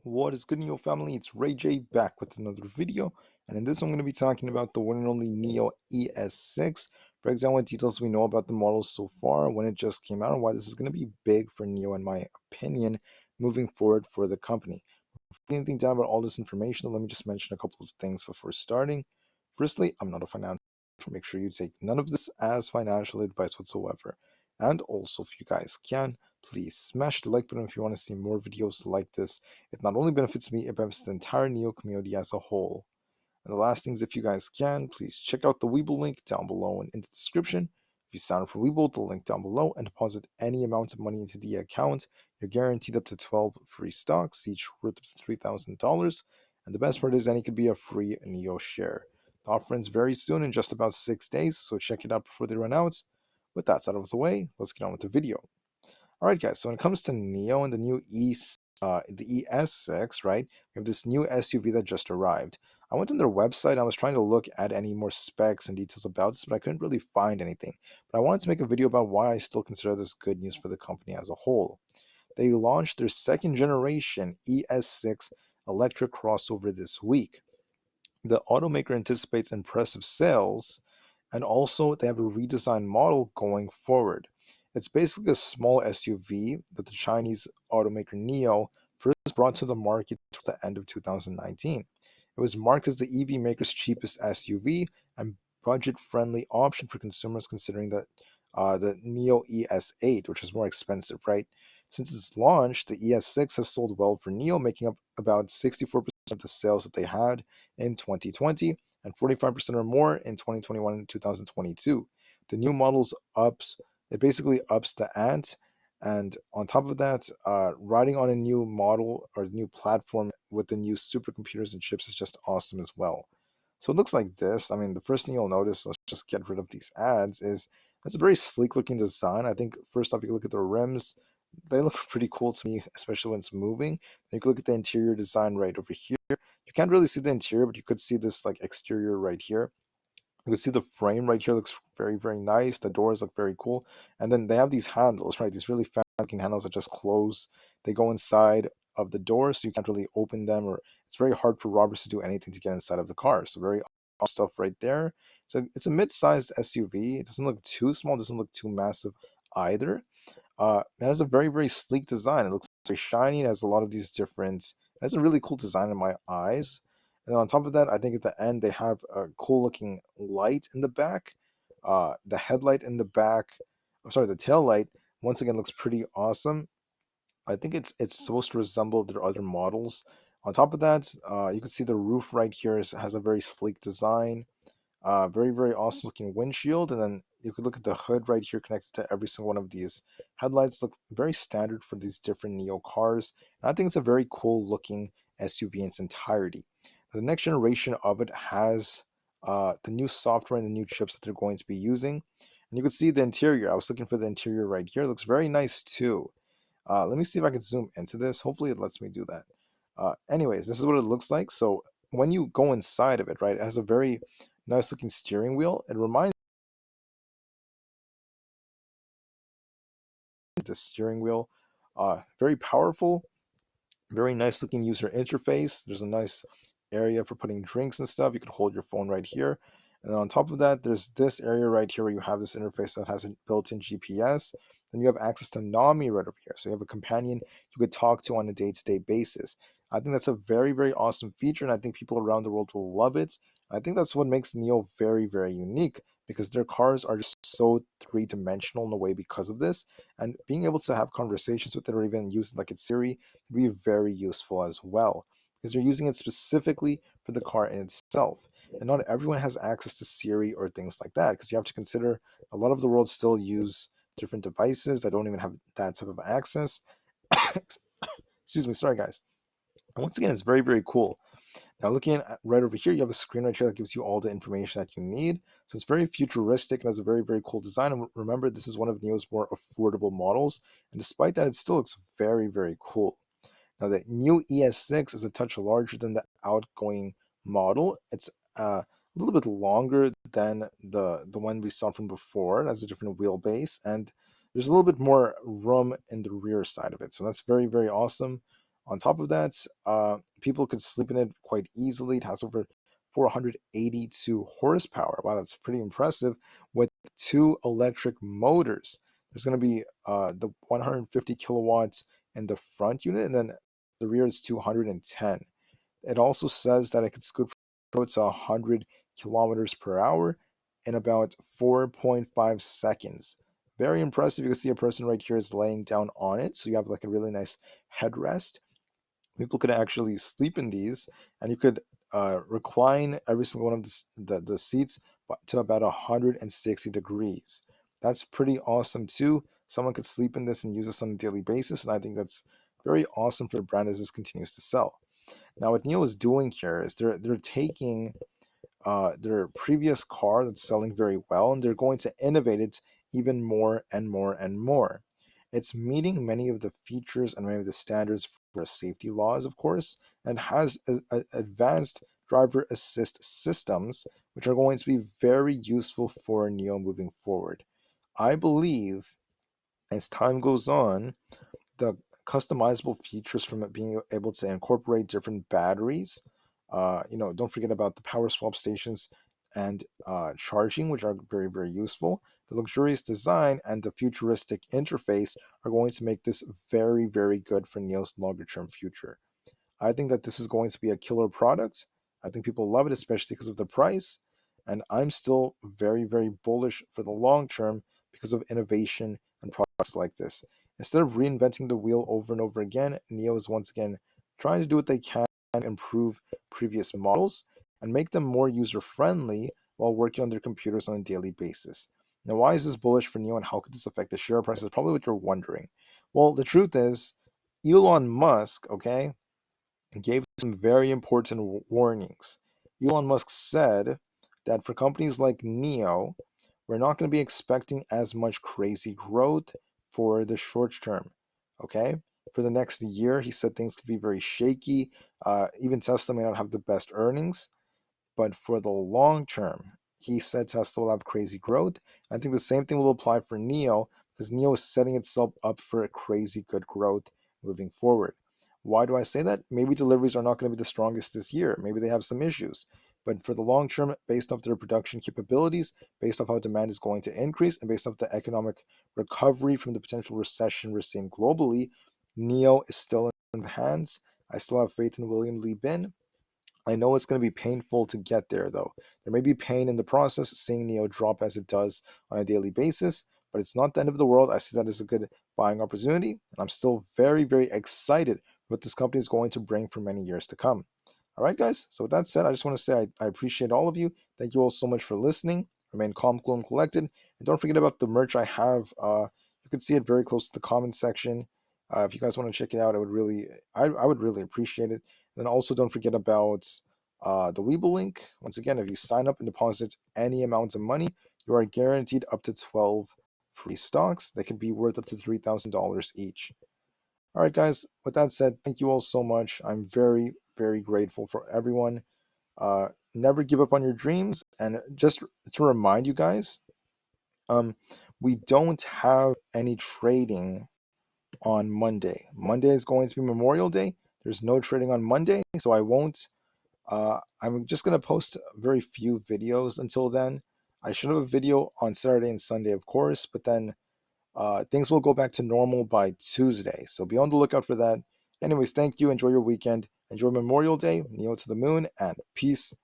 What is good, NIO family? It's Rey-Jay back with another video, and in this one I'm going to be talking about the one and only NIO ES6. For example, what details we know about the model so far, when it just came out, and why this is going to be big for NIO in my opinion, moving forward for the company. Before anything down about all this information, let me just mention a couple of things before starting. Firstly, I'm not a financial. Make sure you take none of this as financial advice whatsoever. And also, if you guys can, please smash the like button if you want to see more videos like this. It not only benefits me, it benefits the entire NIO community as a whole. And the last thing is, if you guys can, please check out the Webull link down below and in the description. If you sign up for Webull, the link down below, and deposit any amount of money into the account, you're guaranteed up to 12 free stocks, each worth up to $3,000. And the best part is, any could be a free NIO share. The offer ends very soon, in just about 6 days, so check it out before they run out. With that out of the way, let's get on with the video. All right, guys. So when it comes to NIO and the new the ES6, right? We have this new SUV that just arrived. I went on their website. I was trying to look at any more specs and details about this, but I couldn't really find anything. But I wanted to make a video about why I still consider this good news for the company as a whole. They launched their second generation ES6 electric crossover this week. The automaker anticipates impressive sales, and also they have a redesigned model going forward. It's basically a small SUV that the Chinese automaker NIO first brought to the market at the end of 2019. It was marked as the EV maker's cheapest SUV and budget-friendly option for consumers, considering that the NIO ES8, which is more expensive, right? Since its launch, the ES6 has sold well for NIO, making up about 64% of the sales that they had in 2020 and 45% or more in 2021 and 2022. The new models ups it basically ups the ante, and on top of that, riding on a new model or the new platform with the new supercomputers and chips is just awesome as well. So it looks like this. I mean, the first thing you'll notice, let's just get rid of these ads, is it's a very sleek looking design. I think first off, you can look at the rims. They look pretty cool to me, especially when it's moving. Then you can look at the interior design right over here. You can't really see the interior, but you could see this like exterior right here. You can see the frame right here looks very, very nice. The doors look very cool. And then they have these handles, right? These really fast looking handles that just close. They go inside of the door, so you can't really open them, or it's very hard for robbers to do anything to get inside of the car. So very awesome stuff right there. So it's a mid-sized SUV. It doesn't look too small, doesn't look too massive either. It has a very, very sleek design. It looks very shiny. It has a lot of these different. It has a really cool design in my eyes. And on top of that, I think at the end they have a cool looking light in the back. The headlight in the back, I'm sorry, the tail light once again looks pretty awesome. I think it's supposed to resemble their other models. On top of that, you can see the roof right here has a very sleek design. Very, very awesome looking windshield. And then you could look at the hood right here connected to every single one of these headlights. Look very standard for these different NIO cars. And I think it's a very cool looking SUV in its entirety. The next generation of it has the new software and the new chips that they're going to be using. And you can see the interior. I was looking for the interior right here. It looks very nice too. Let me see if I can zoom into this. Hopefully it lets me do that. Anyways, this is what it looks like. So when you go inside of it, right, it has a very nice looking steering wheel. It reminds me of the steering wheel. Very powerful, very nice looking user interface. There's a nice area for putting drinks and stuff. You could hold your phone right here. And then on top of that, there's this area right here where you have this interface that has a built-in GPS. Then you have access to NAMI right over here. So you have a companion you could talk to on a day-to-day basis. I think that's a very, very awesome feature, and I think people around the world will love it. I think that's what makes NIO very, very unique, because their cars are just so three-dimensional in a way because of this. And being able to have conversations with it, or even use it like it's Siri, can be very useful as well, because you're using it specifically for the car in itself. And not everyone has access to Siri or things like that, because you have to consider a lot of the world still use different devices that don't even have that type of access. Excuse me, sorry guys. And once again, it's very, very cool. Now, looking at right over here, you have a screen right here that gives you all the information that you need. So it's very futuristic and has a very, very cool design. And remember, this is one of NIO's more affordable models. And despite that, it still looks very, very cool. Now, the new ES6 is a touch larger than the outgoing model. It's a little bit longer than the one we saw from before. It has a different wheelbase, and there's a little bit more room in the rear side of it. So that's very, very awesome. On top of that, people could sleep in it quite easily. It has over 482 horsepower. Wow, that's pretty impressive. With two electric motors, there's going to be the 150 kilowatts in the front unit, and then the rear is 210. It also says that it could scoot from 0 to 100 kilometers per hour in about 4.5 seconds. Very impressive. You can see a person right here is laying down on it, so you have like a really nice headrest. People could actually sleep in these, and you could recline every single one of the seats to about 160 degrees. That's pretty awesome too. Someone could sleep in this and use this on a daily basis, and I think that's very awesome for the brand as this continues to sell. Now, what NIO is doing here is they're taking their previous car that's selling very well, and they're going to innovate it even more and more and more. It's meeting many of the features and many of the standards for safety laws, of course, and has advanced driver assist systems, which are going to be very useful for NIO moving forward. I believe as time goes on, the customizable features from it being able to incorporate different batteries. Don't forget about the power swap stations and charging, which are very, very useful. The luxurious design and the futuristic interface are going to make this very, very good for NIO's longer term future. I think that this is going to be a killer product. I think people love it, especially because of the price. And I'm still very, very bullish for the long term because of innovation and products like this. Instead of reinventing the wheel over and over again, NIO is once again trying to do what they can to improve previous models and make them more user friendly while working on their computers on a daily basis. Now, why is this bullish for NIO and how could this affect the share price? Is probably what you're wondering. Well, the truth is, Elon Musk, okay, gave some very important warnings. Elon Musk said that for companies like NIO, we're not going to be expecting as much crazy growth for the short term. Okay? For the next year, he said things could be very shaky. Even Tesla may not have the best earnings. But for the long term, he said Tesla will have crazy growth. I think the same thing will apply for NIO because NIO is setting itself up for a crazy good growth moving forward. Why do I say that? Maybe deliveries are not going to be the strongest this year. Maybe they have some issues. But for the long term, based off their production capabilities, based off how demand is going to increase, and based off the economic recovery from the potential recession we're seeing globally, NIO is still in the hands. I still have faith in William Lee Bin. I know it's going to be painful to get there, though. There may be pain in the process, seeing NIO drop as it does on a daily basis, but it's not the end of the world. I see that as a good buying opportunity, and I'm still very, very excited what this company is going to bring for many years to come. All right, guys. So with that said, I just want to say I appreciate all of you. Thank you all so much for listening. Remain calm, cool, and collected. And don't forget about the merch I have. You can see it very close to the comment section. If you guys want to check it out, I would really appreciate it. Then also don't forget about the Webull link. Once again, if you sign up and deposit any amount of money, you are guaranteed up to 12 free stocks that could be worth up to $3,000 each. All right, guys. With that said, thank you all so much. I'm very, very grateful for everyone. Never give up on your dreams. And just to remind you guys, um, we don't have any trading on Monday. Monday is going to be Memorial Day. There's no trading on Monday, so I won't. I'm just going to post very few videos until then. I should have a video on Saturday and Sunday, of course, but then things will go back to normal by Tuesday. So be on the lookout for that. Anyways, thank you. Enjoy your weekend. Enjoy Memorial Day. NIO to the moon, and peace